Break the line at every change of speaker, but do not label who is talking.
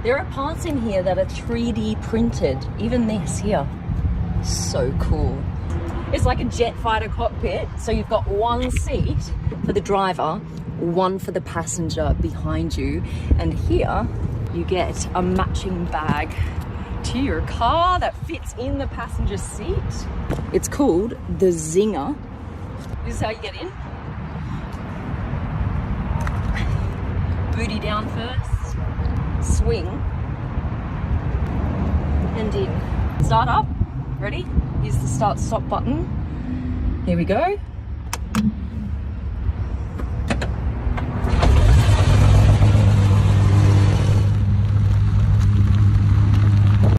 There are parts in here that are 3D printed. Even this here. So cool. It's like a jet fighter cockpit. So you've got one seat for the driver, one for the passenger behind you. And here you get a matching bag to your car that fits in the passenger seat. It's called the Zinger. This is how you get in. Booty down first, swing, and in. Start up, ready? Here's the start stop button. Here we go.